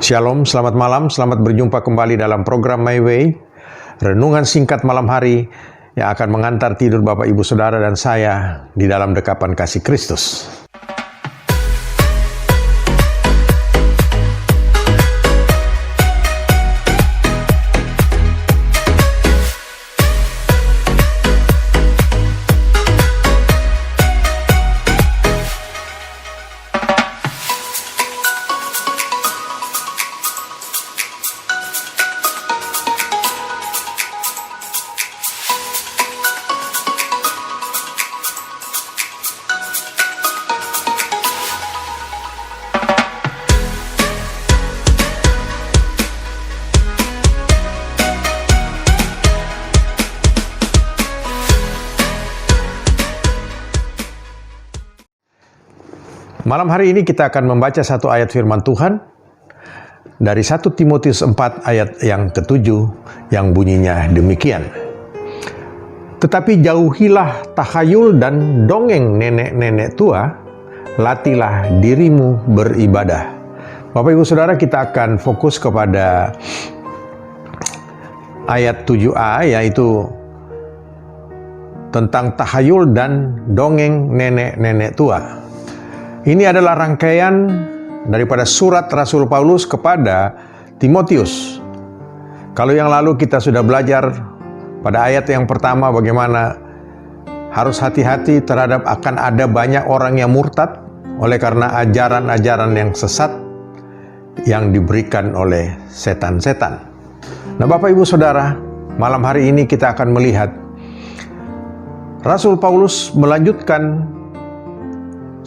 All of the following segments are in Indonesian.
Shalom, selamat malam, selamat berjumpa kembali dalam program My Way, renungan singkat malam hari yang akan mengantar tidur Bapak Ibu Saudara dan saya di dalam dekapan kasih Kristus. Malam hari ini kita akan membaca satu ayat firman Tuhan dari 1 Timotius 4 ayat yang ke-7 yang bunyinya demikian. Tetapi jauhilah takhayul dan dongeng nenek-nenek tua, latihlah dirimu beribadah. Bapak Ibu Saudara, kita akan fokus kepada ayat 7a, yaitu tentang takhayul dan dongeng nenek-nenek tua. Ini adalah rangkaian daripada surat Rasul Paulus kepada Timotius. Kalau yang lalu kita sudah belajar pada ayat yang pertama bagaimana harus hati-hati terhadap akan ada banyak orang yang murtad oleh karena ajaran-ajaran yang sesat yang diberikan oleh setan-setan. Nah, Bapak Ibu Saudara, malam hari ini kita akan melihat Rasul Paulus melanjutkan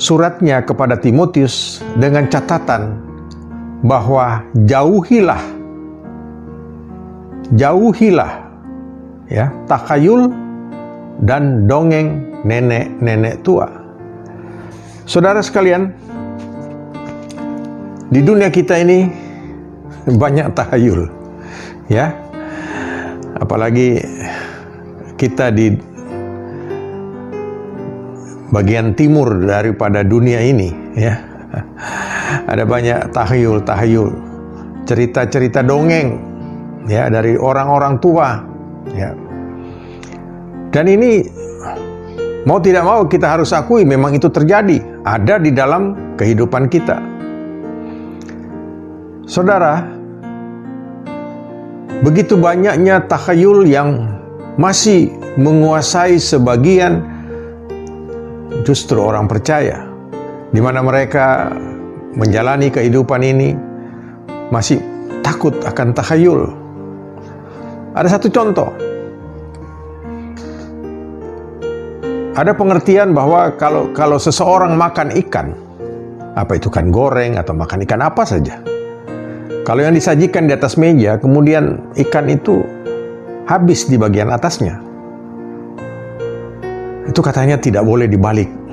suratnya kepada Timotius dengan catatan bahwa jauhilah ya takhayul dan dongeng nenek-nenek tua. Saudara sekalian, di dunia kita ini banyak takhayul, ya, apalagi kita di bagian timur daripada dunia ini, ya. Ada banyak takhayul, cerita-cerita dongeng, ya, dari orang-orang tua, ya. Dan ini mau tidak mau kita harus akui memang itu terjadi, ada di dalam kehidupan kita. Saudara, begitu banyaknya takhayul yang masih menguasai sebagian justru orang percaya, di mana mereka menjalani kehidupan ini masih takut akan takhayul. Ada satu contoh. Ada pengertian bahwa kalau seseorang makan ikan, apa itu ikan goreng atau makan ikan apa saja, kalau yang disajikan di atas meja, kemudian ikan itu habis di bagian atasnya, itu katanya tidak boleh dibalik.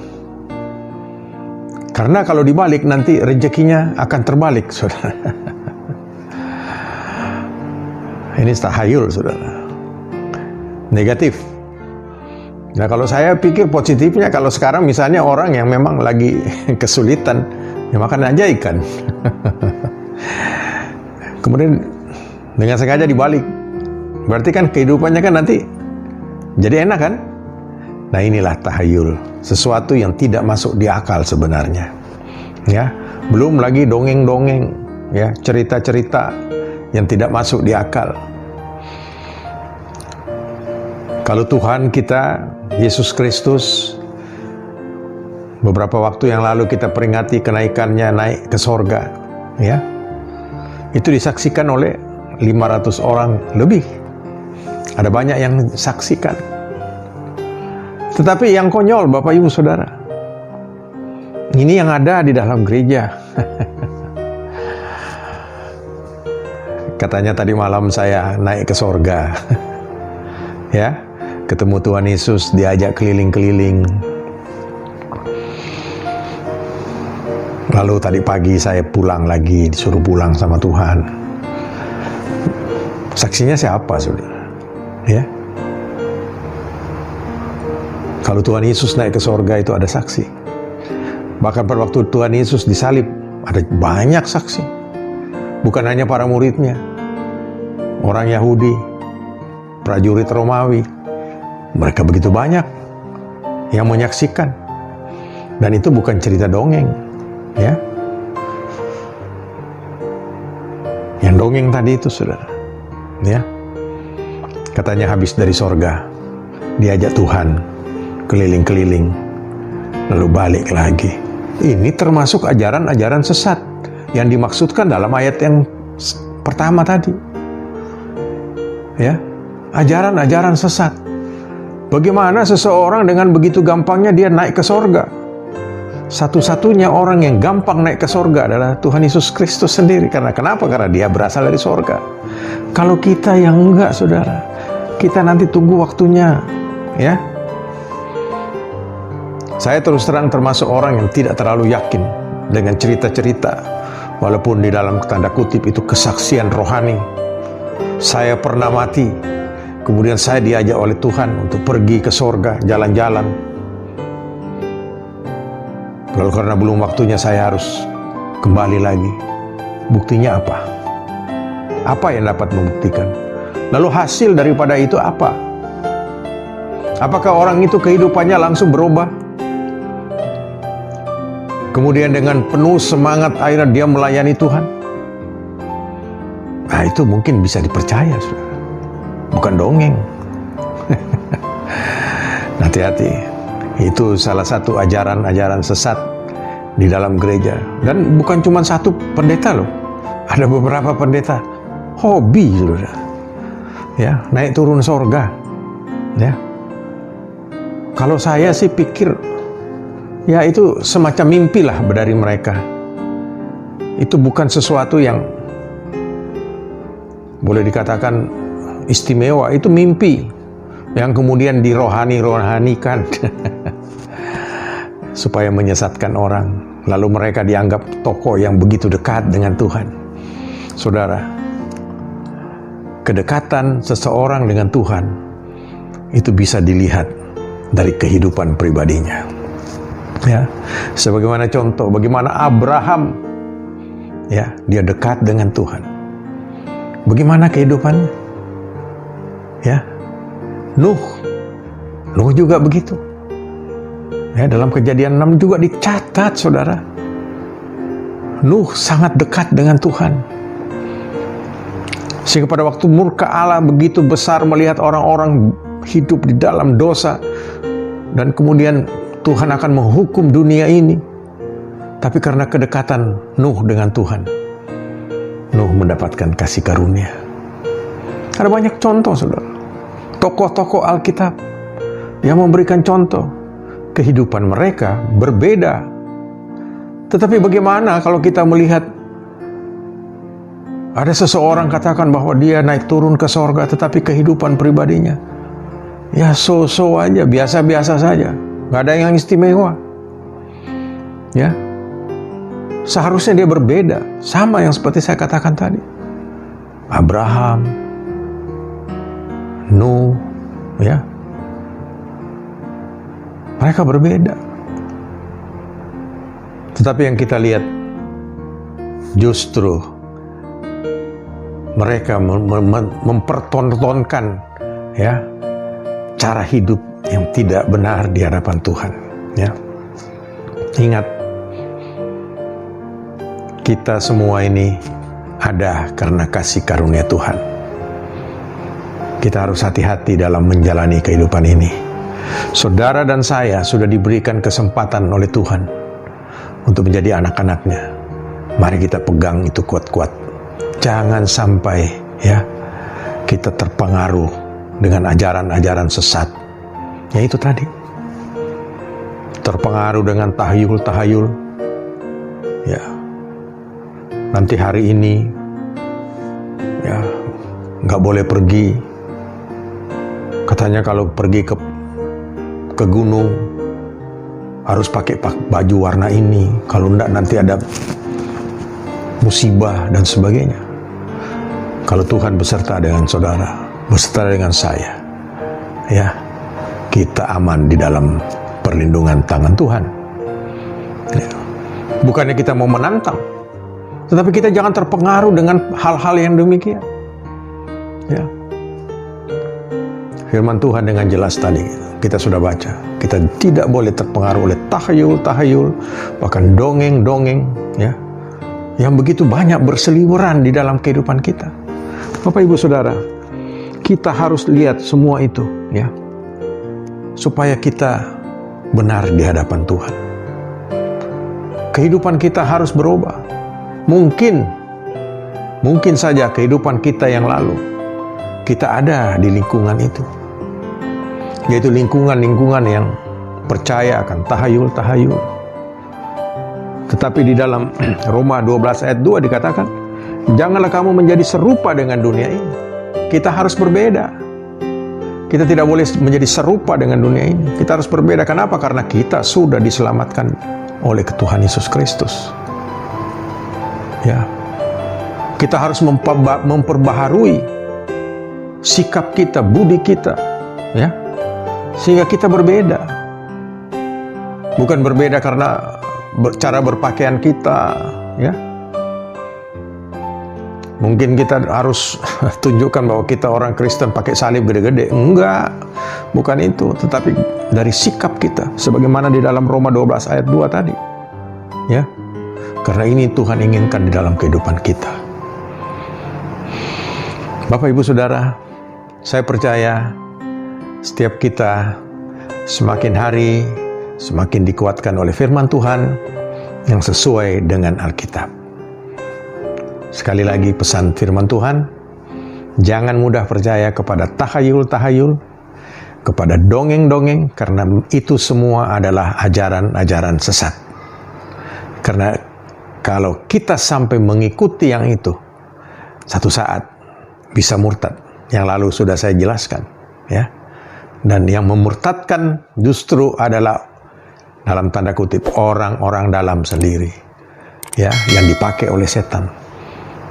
Karena kalau dibalik nanti rezekinya akan terbalik, saudara. Ini takhayul, saudara. Negatif. Nah, kalau saya pikir positifnya, kalau sekarang misalnya orang yang memang lagi kesulitan, ya makan aja ikan. Kemudian dengan sengaja dibalik. Berarti kan kehidupannya kan nanti jadi enak kan? Nah, inilah takhayul, sesuatu yang tidak masuk di akal sebenarnya, ya. Belum lagi dongeng-dongeng, ya, cerita-cerita yang tidak masuk di akal. Kalau Tuhan kita, Yesus Kristus, beberapa waktu yang lalu kita peringati kenaikannya naik ke sorga, ya. Itu disaksikan oleh 500 orang lebih. Ada banyak yang saksikan. Tetapi yang konyol, Bapak Ibu Saudara, ini yang ada di dalam gereja. Katanya tadi malam saya naik ke sorga, ya, ketemu Tuhan Yesus, diajak keliling-keliling. Lalu tadi pagi saya pulang lagi, disuruh pulang sama Tuhan. Saksinya siapa, saudara? Ya. Kalau Tuhan Yesus naik ke sorga itu ada saksi. Bahkan pada waktu Tuhan Yesus disalib, ada banyak saksi. Bukan hanya para muridnya, orang Yahudi, prajurit Romawi, mereka begitu banyak yang menyaksikan. Dan itu bukan cerita dongeng, ya. Yang dongeng tadi itu, saudara, ya. Katanya habis dari sorga, diajak Tuhan keliling-keliling, lalu balik lagi. Ini termasuk ajaran-ajaran sesat yang dimaksudkan dalam ayat yang pertama tadi, ya. Ajaran-ajaran sesat. Bagaimana seseorang dengan begitu gampangnya dia naik ke sorga? Satu-satunya orang yang gampang naik ke sorga adalah Tuhan Yesus Kristus sendiri. Karena kenapa? Karena dia berasal dari sorga. Kalau kita yang enggak, saudara, kita nanti tunggu waktunya, ya. Saya terus terang termasuk orang yang tidak terlalu yakin dengan cerita-cerita, walaupun di dalam tanda kutip itu kesaksian rohani. Saya pernah mati, kemudian saya diajak oleh Tuhan untuk pergi ke sorga, jalan-jalan. Lalu karena belum waktunya saya harus kembali lagi. Buktinya apa? Apa yang dapat membuktikan? Lalu hasil daripada itu apa? Apakah orang itu kehidupannya langsung berubah? Kemudian dengan penuh semangat akhirnya dia melayani Tuhan? Nah, itu mungkin bisa dipercaya, saudara. Bukan dongeng. Hati-hati. Itu salah satu ajaran-ajaran sesat di dalam gereja. Dan bukan cuma satu pendeta loh. Ada beberapa pendeta hobi, saudara, ya, naik turun sorga, ya. Kalau saya sih pikir, ya itu semacam mimpi lah dari mereka. Itu bukan sesuatu yang boleh dikatakan istimewa. Itu mimpi yang kemudian dirohani-rohanikan supaya menyesatkan orang. Lalu mereka dianggap tokoh yang begitu dekat dengan Tuhan. Saudara, kedekatan seseorang dengan Tuhan itu bisa dilihat dari kehidupan pribadinya. Ya, sebagaimana contoh, bagaimana Abraham, ya, dia dekat dengan Tuhan. Bagaimana kehidupannya? Ya, Nuh juga begitu. Ya, dalam Kejadian 6 juga dicatat, saudara, Nuh sangat dekat dengan Tuhan. Sehingga pada waktu murka Allah begitu besar melihat orang-orang hidup di dalam dosa, dan kemudian Tuhan akan menghukum dunia ini. Tapi karena kedekatan Nuh dengan Tuhan, Nuh mendapatkan kasih karunia. Ada banyak contoh, saudara. Tokoh-tokoh Alkitab yang memberikan contoh. Kehidupan mereka berbeda. Tetapi bagaimana kalau kita melihat ada seseorang katakan bahwa dia naik turun ke sorga, tetapi kehidupan pribadinya ya so-so aja, biasa-biasa saja, nggak ada yang istimewa. Ya, seharusnya dia berbeda, sama yang seperti saya katakan tadi. Abraham, Nuh, ya, mereka berbeda. Tetapi yang kita lihat justru mereka mempertontonkan, ya, cara hidup yang tidak benar di hadapan Tuhan, ya. Ingat, kita semua ini ada karena kasih karunia Tuhan. Kita harus hati-hati dalam menjalani kehidupan ini. Saudara dan saya sudah diberikan kesempatan oleh Tuhan untuk menjadi anak-anaknya. Mari kita pegang itu kuat-kuat. Jangan sampai, ya, kita terpengaruh dengan ajaran-ajaran sesat. Ya itu tadi. Terpengaruh dengan tahayul-tahayul. Ya. Nanti hari ini, ya, nggak boleh pergi. Katanya kalau pergi ke gunung harus pakai baju warna ini, kalau enggak nanti ada musibah dan sebagainya. Kalau Tuhan beserta dengan saudara, beserta dengan saya, ya, kita aman di dalam perlindungan tangan Tuhan. Ya. Bukannya kita mau menantang, Tetapi kita jangan terpengaruh dengan hal-hal yang demikian. Ya. Firman Tuhan dengan jelas tadi kita sudah baca. Kita tidak boleh terpengaruh oleh tahayul-tahayul, bahkan dongeng-dongeng, ya, yang begitu banyak berseliweran di dalam kehidupan kita. Bapak Ibu Saudara, kita harus lihat semua itu, ya, supaya kita benar di hadapan Tuhan. Kehidupan kita harus berubah. Mungkin saja kehidupan kita yang lalu, kita ada di lingkungan itu, yaitu lingkungan yang percaya akan tahayul-tahayul. Tetapi di dalam Roma 12 ayat 2 dikatakan, janganlah kamu menjadi serupa dengan dunia ini. Kita harus berbeda. Kita tidak boleh menjadi serupa dengan dunia ini. Kita harus berbeda. Kenapa? Karena kita sudah diselamatkan oleh Tuhan Yesus Kristus. Ya. Kita harus memperbaharui sikap kita, budi kita, ya, sehingga kita berbeda. Bukan berbeda karena cara berpakaian kita, ya. Mungkin kita harus tunjukkan bahwa kita orang Kristen pakai salib gede-gede. Enggak, bukan itu. Tetapi dari sikap kita, sebagaimana di dalam Roma 12 ayat 2 tadi, ya. Karena ini Tuhan inginkan di dalam kehidupan kita. Bapak Ibu Saudara, saya percaya setiap kita semakin hari semakin dikuatkan oleh firman Tuhan yang sesuai dengan Alkitab. Sekali lagi pesan firman Tuhan, jangan mudah percaya kepada tahayul-tahayul, kepada dongeng-dongeng, karena itu semua adalah ajaran-ajaran sesat. Karena kalau kita sampai mengikuti yang itu, satu saat bisa murtad. Yang lalu sudah saya jelaskan, ya. Dan yang memurtadkan justru adalah dalam tanda kutip orang-orang dalam sendiri, ya, yang dipakai oleh setan.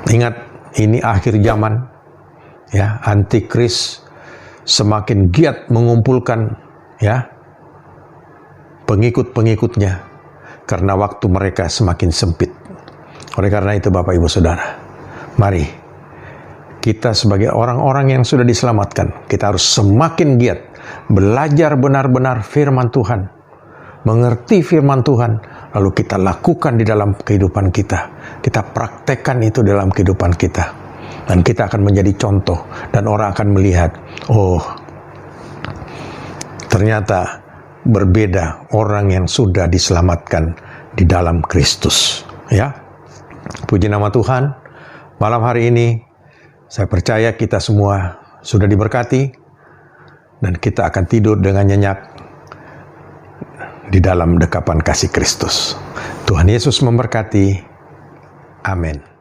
Ingat, ini akhir zaman, ya. Antikris semakin giat mengumpulkan, ya, pengikut-pengikutnya karena waktu mereka semakin sempit. Oleh karena itu Bapak Ibu Saudara, mari kita sebagai orang-orang yang sudah diselamatkan, kita harus semakin giat belajar benar-benar firman Tuhan, mengerti firman Tuhan, lalu kita lakukan di dalam kehidupan kita. Kita praktekkan itu dalam kehidupan kita. Dan kita akan menjadi contoh, dan orang akan melihat, oh, ternyata berbeda orang yang sudah diselamatkan di dalam Kristus. Ya, puji nama Tuhan. Malam hari ini saya percaya kita semua sudah diberkati dan kita akan tidur dengan nyenyak di dalam dekapan kasih Kristus. Tuhan Yesus memberkati. Amin.